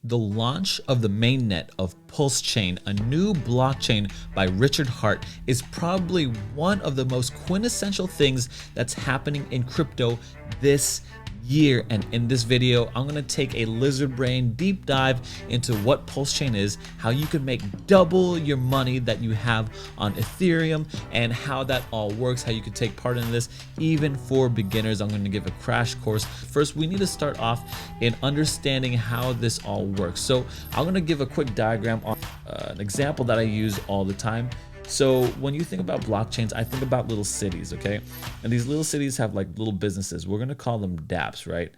The launch of the mainnet of PulseChain, a new blockchain by Richard Hart, is probably one of the most quintessential things that's happening in crypto this year. And in this video, I'm gonna take a lizard brain deep dive into what PulseChain is, how you can make double your money that you have on Ethereum, and how that all works, how you can take part in this even for beginners. I'm gonna give a crash course. First, we need to start off in understanding how this all works. So I'm gonna give a quick diagram on an example that I use all the time. So when you think about blockchains, I think about little cities, okay? And these little cities have like little businesses. We're gonna call them dApps, right?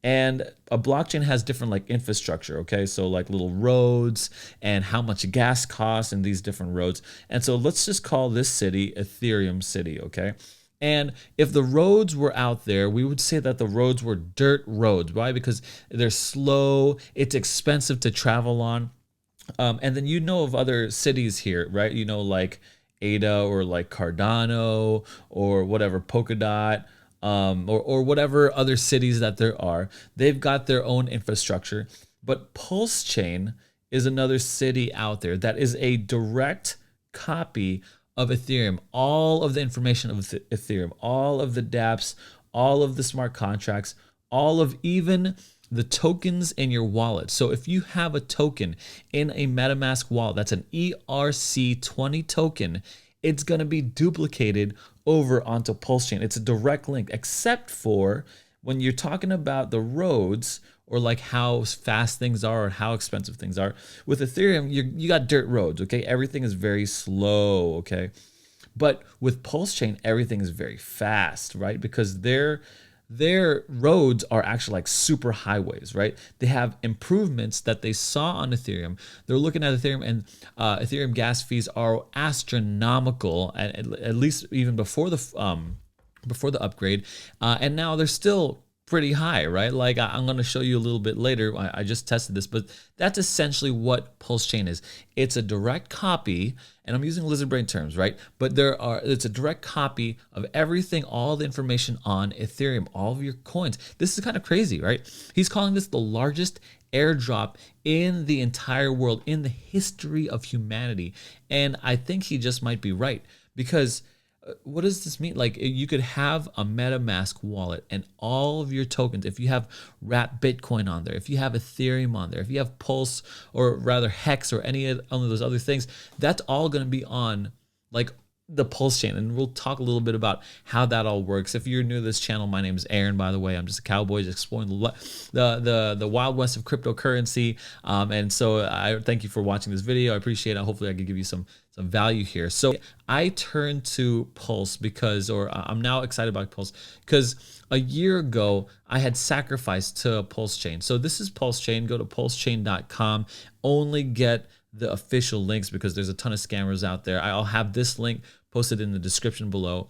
And a blockchain has different like infrastructure, okay? So like little roads and how much gas costs in these different roads. And so let's just call this city Ethereum City, okay? And if the roads were out there, we would say that the roads were dirt roads. Why? Because they're slow, it's expensive to travel on. And then you know of other cities here, right? You know, like Ada or like Cardano or whatever, Polkadot, or whatever other cities that there are. They've got their own infrastructure. But PulseChain is another city out there that is a direct copy of Ethereum. All of the information of Ethereum, all of the dApps, all of the smart contracts, all of even the tokens in your wallet. So if you have a token in a Metamask wallet, that's an ERC20 token, it's going to be duplicated over onto PulseChain. It's a direct link, except for when you're talking about the roads or like how fast things are or how expensive things are. With Ethereum, you got dirt roads, okay? Everything is very slow, okay? But with PulseChain, everything is very fast, right? Because their roads are actually like super highways, right? They have improvements that they saw on Ethereum. They're looking at Ethereum, and Ethereum gas fees are astronomical, at least even before the upgrade, and now they're still pretty high, right? Like I'm going to show you a little bit later. I just tested this, but that's essentially what PulseChain is. It's a direct copy, and I'm using lizard brain terms, right? But it's a direct copy of everything, all the information on Ethereum, all of your coins. This is kind of crazy, right? He's calling this the largest airdrop in the entire world, in the history of humanity. And I think he just might be right, because what does this mean? Like, you could have a MetaMask wallet and all of your tokens, if you have wrapped Bitcoin on there, if you have Ethereum on there, if you have Pulse, or rather Hex, or any of those other things, that's all going to be on like the PulseChain. And we'll talk a little bit about how that all works. If you're new to this channel, my name is Aaron, by the way. I'm just a cowboy just exploring the wild west of cryptocurrency. And so I thank you for watching this video. I appreciate it. Hopefully I can give you some value here. So I turned to Pulse I'm now excited about Pulse because a year ago I had sacrificed to PulseChain. So this is PulseChain. Go to pulsechain.com. Only get the official links because there's a ton of scammers out there. I'll have this link posted in the description below.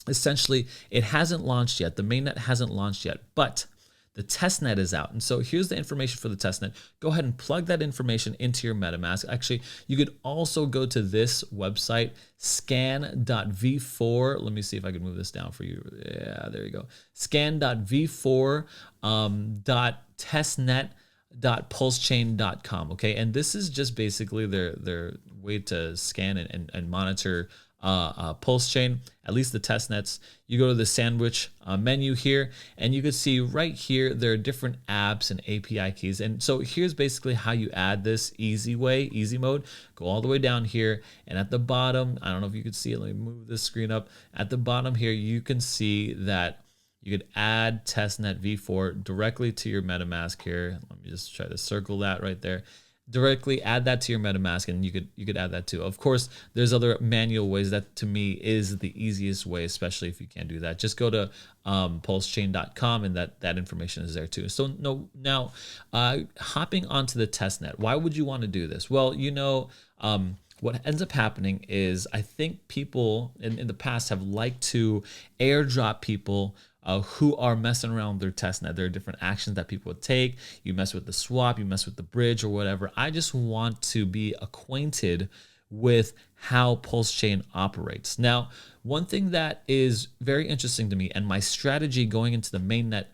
Essentially, it hasn't launched yet. The mainnet hasn't launched yet, but the testnet is out. And so here's the information for the testnet. Go ahead and plug that information into your MetaMask. Actually, you could also go to this website, scan.v4. Let me see if I can move this down for you. Yeah, there you go. Scan.v4 .testnet.pulsechain.com. Okay, and this is just basically their way to scan and monitor PulseChain, at least the testnets. You go to the sandwich menu here, and you can see right here there are different apps and API keys. And so here's basically how you add this easy mode. Go all the way down here, and at the bottom, I don't know if you can see it. Let me move this screen up. At the bottom here, you can see that you could add testnet v4 directly to your MetaMask here. Let me just try to circle that right there. Directly add that to your MetaMask, and you could add that too. Of course, there's other manual ways. That to me is the easiest way, especially if you can't do that. Just go to pulsechain.com, and that information is there too. So now hopping onto the testnet, why would you want to do this? Well, what ends up happening is I think people in the past have liked to airdrop people who are messing around with their testnet. There are different actions that people would take. You mess with the swap, you mess with the bridge or whatever. I just want to be acquainted with how PulseChain operates. Now, one thing that is very interesting to me, and my strategy going into the mainnet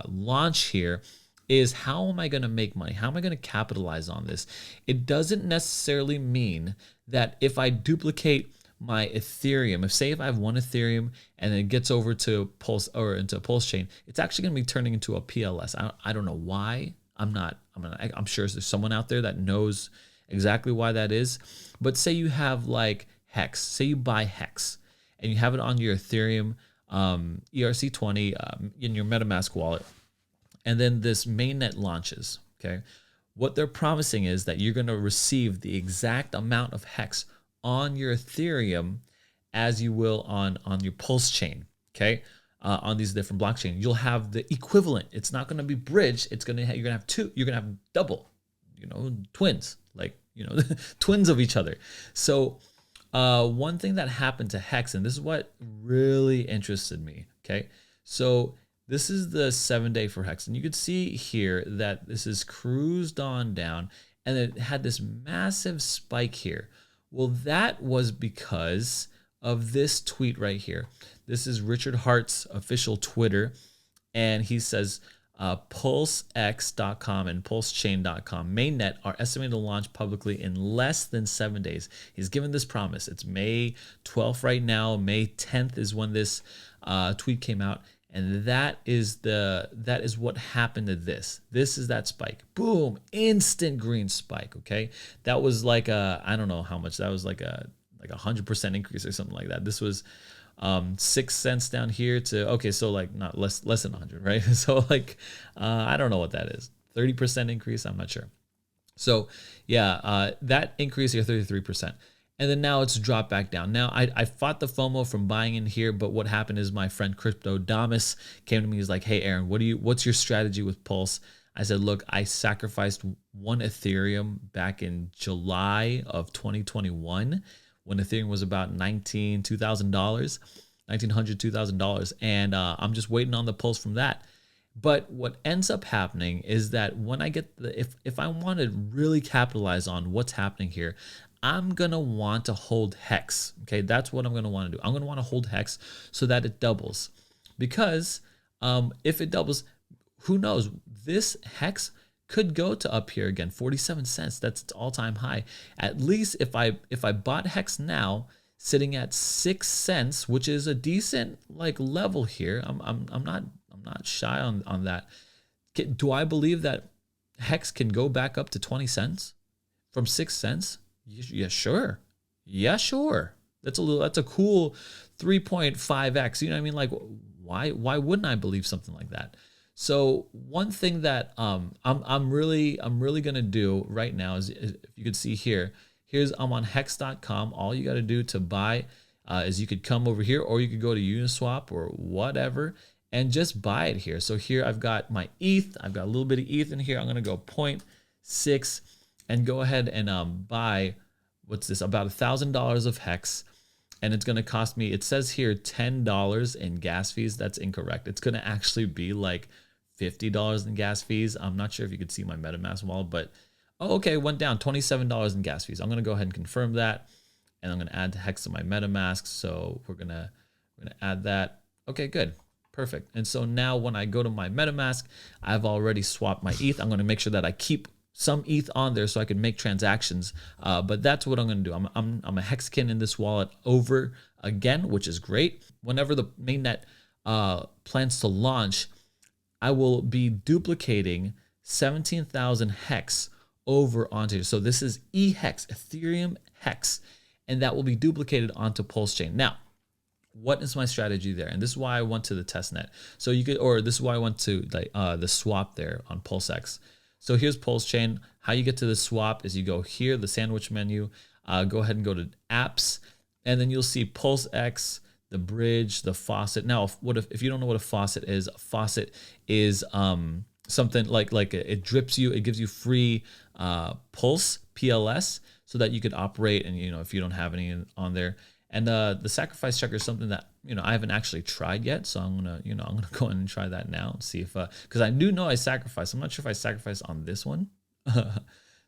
launch here, is how am I going to make money? How am I going to capitalize on this? It doesn't necessarily mean that if I duplicate my Ethereum, if I have one Ethereum and then it gets over to into PulseChain, it's actually going to be turning into a PLS. I don't know why. I'm sure there's someone out there that knows exactly why that is. But say you have like Hex. Say you buy Hex and you have it on your Ethereum ERC20 in your MetaMask wallet, and then this mainnet launches. Okay, what they're promising is that you're going to receive the exact amount of Hex on your Ethereum as you will on your PulseChain. Okay, on these different blockchains, you'll have the equivalent. It's not going to be bridged. You're going to have two. You're going to have double. Twins, like twins of each other. So one thing that happened to Hex, and this is what really interested me. Okay, so this is the 7-day for Hex, and you could see here that this is cruised on down, and it had this massive spike here. Well, that was because of this tweet right here. This is Richard Hart's official Twitter, and he says PulseX.com and PulseChain.com mainnet are estimated to launch publicly in less than 7 days. He's given this promise. It's May 12th right now. May 10th is when this tweet came out. And that is what happened to this. This is that spike. Boom, instant green spike. Okay, that was like I don't know how much. That was like a 100% increase or something like that. This was 6 cents down here to so like not less than 100, right? So like I don't know what that is. 30% increase. I'm not sure. So yeah, that increase here 33%. And then now it's dropped back down. Now, I fought the FOMO from buying in here, but what happened is my friend Crypto Damas came to me. He's like, hey, Aaron, what's your strategy with Pulse? I said, look, I sacrificed one Ethereum back in July of 2021 when Ethereum was about $1,200, $1,900, and I'm just waiting on the Pulse from that. But what ends up happening is that when I get if I want to really capitalize on what's happening here, I'm going to want to hold Hex. Okay, that's what I'm going to want to do. I'm going to want to hold Hex so that it doubles. Because if it doubles, who knows? This Hex could go to up here again, 47 cents. That's its all-time high. At least if I bought Hex now, sitting at 6 cents, which is a decent like level here. I'm not shy on that. Do I believe that Hex can go back up to 20 cents from 6 cents? Yeah, sure. Yeah, sure. That's a cool 3.5x. You know what I mean? Like, why wouldn't I believe something like that? So one thing that I'm really gonna do right now is, if you could see here, I'm on hex.com. All you got to do to buy is you could come over here, or you could go to Uniswap or whatever and just buy it here. So here I've got my ETH. I've got a little bit of ETH in here. I'm gonna go 0.6 and go ahead and buy, what's this, about $1,000 of Hex, and it's going to cost me, it says here $10 in gas fees. That's incorrect. It's going to actually be like $50 in gas fees. I'm not sure if you could see my MetaMask wallet, but okay, it went down $27 in gas fees. I'm going to go ahead and confirm that, and I'm going to add Hex to my MetaMask. So we're going to add that. Okay, good. Perfect. And so now when I go to my MetaMask, I've already swapped my ETH. I'm going to make sure that I keep some ETH on there so I can make transactions. But that's what I'm going to do. I'm a Hexkin in this wallet over again, which is great. Whenever the mainnet plans to launch, I will be duplicating 17,000 Hex over onto it. So this is eHex, Ethereum Hex, and that will be duplicated onto PulseChain. Now, what is my strategy there? And this is why I went to the testnet. So you could, or this is why I went to the swap there on PulseX. So here's PulseChain. How you get to the swap is you go here, the sandwich menu, go ahead and go to apps, and then you'll see PulseX, the bridge, the faucet. Now, if you don't know what a faucet is something like it drips you, it gives you free Pulse PLS so that you could operate, and if you don't have any on there. And the sacrifice checker is something that I haven't actually tried yet, so I'm gonna go in and try that now and see if because I do know I sacrificed. I'm not sure if I sacrificed on this one.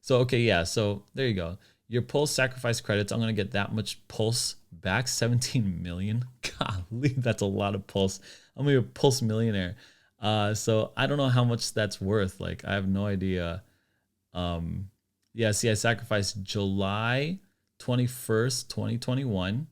So okay, yeah. So there you go. Your Pulse sacrifice credits. I'm gonna get that much Pulse back. 17 million. Golly, that's a lot of Pulse. I'm gonna be a Pulse millionaire. So I don't know how much that's worth. Like, I have no idea. Yeah, see, I sacrificed July 21st, 2021.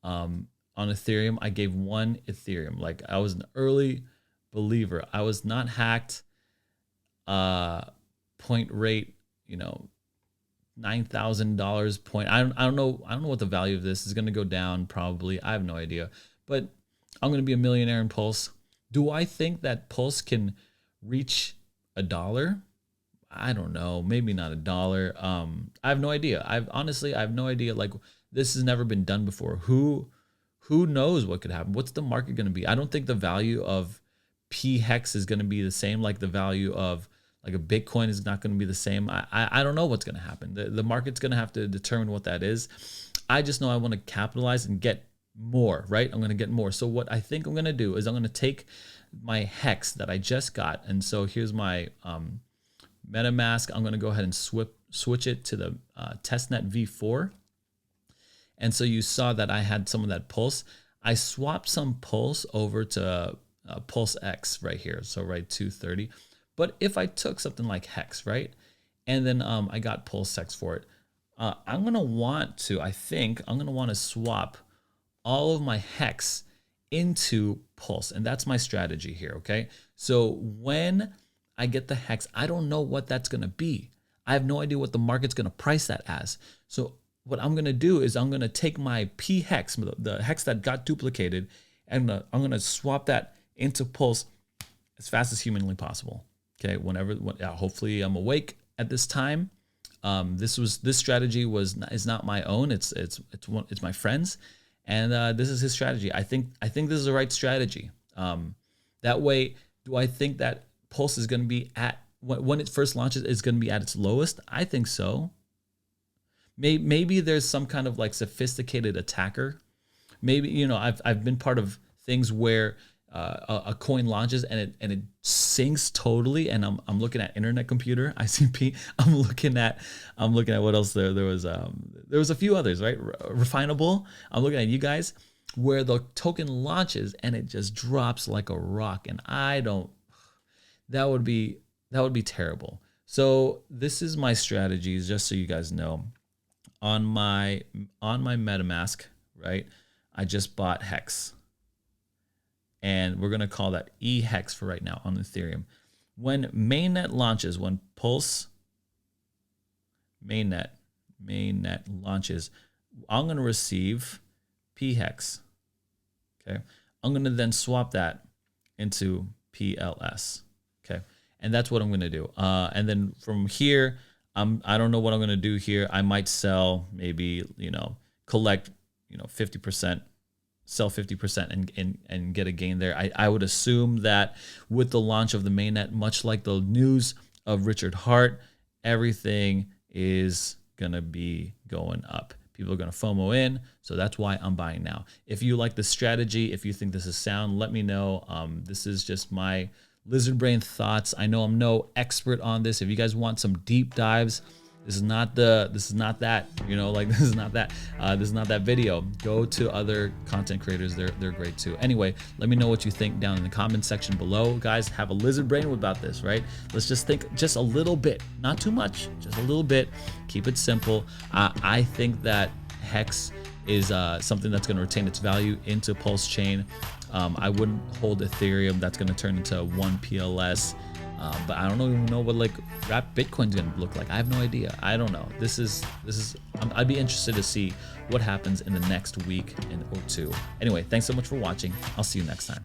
On Ethereum, I gave 1 Ethereum. Like, I was an early believer. I was not hacked. Point rate, $9,000 point. I don't know what the value of this is going to go down. Probably, I have no idea. But I'm going to be a millionaire in Pulse. Do I think that Pulse can reach $1? I don't know. Maybe not $1. I have no idea. I have no idea. Like, this has never been done before. Who knows what could happen? What's the market going to be? I don't think the value of P hex is going to be the same. Like, the value of like a Bitcoin is not going to be the same. I don't know what's going to happen. The market's going to have to determine what that is. I just know I want to capitalize and get more, right? I'm going to get more. So what I think I'm going to do is I'm going to take my hex that I just got. And so here's my Metamask. I'm going to go ahead and switch it to the Testnet V4. And so you saw that I had some of that Pulse. I swapped some Pulse over to Pulse X right here. So right 230. But if I took something like hex, right? And then I got Pulse X for it. I'm going to want to swap all of my hex into Pulse. And that's my strategy here, okay? So when I get the hex, I don't know what that's going to be. I have no idea what the market's going to price that as. So what I'm going to do is I'm going to take my P hex, the hex that got duplicated, and I'm going to swap that into Pulse as fast as humanly possible. Okay, hopefully I'm awake at this time. This strategy is not my own. It's my friend's, and this is his strategy. I think this is the right strategy. That way, do I think that Pulse is going to be at when it first launches is going to be at its lowest? I think so. Maybe there's some kind of like sophisticated attacker. Maybe I've been part of things where a coin launches and it sinks totally, and I'm looking at Internet Computer, ICP. I'm looking at what else there was a few others, right? Refinable. I'm looking at you guys where the token launches and it just drops like a rock, and that would be terrible. So this is my strategies, just so you guys know. On my MetaMask, right? I just bought hex. And we're going to call that E hex for right now on Ethereum. When mainnet launches, when Pulse mainnet launches, I'm going to receive P hex. Okay. I'm going to then swap that into PLS. Okay. And that's what I'm going to do. And then from here, I don't know what I'm going to do here. I might sell, maybe, collect, 50%. Sell 50% and get a gain there. I would assume that with the launch of the mainnet, much like the news of Richard Hart, everything is going to be going up. People are going to FOMO in, so that's why I'm buying now. If you like the strategy, if you think this is sound, let me know. This is just my lizard brain thoughts. I know I'm no expert on this. If you guys want some deep dives, this is not that, this is not that video. Go to other content creators. They're great too. Anyway, let me know what you think down in the comment section below. Guys, have a lizard brain about this, right? Let's just think just a little bit, not too much, just a little bit. Keep it simple. I think that hex is something that's going to retain its value into PulseChain. I wouldn't hold Ethereum. That's going to turn into 1 PLS. But I don't even know what like wrapped Bitcoin's gonna look like. I have no idea. I don't know. I'd be interested to see what happens in the next week or two. Anyway, thanks so much for watching. I'll see you next time.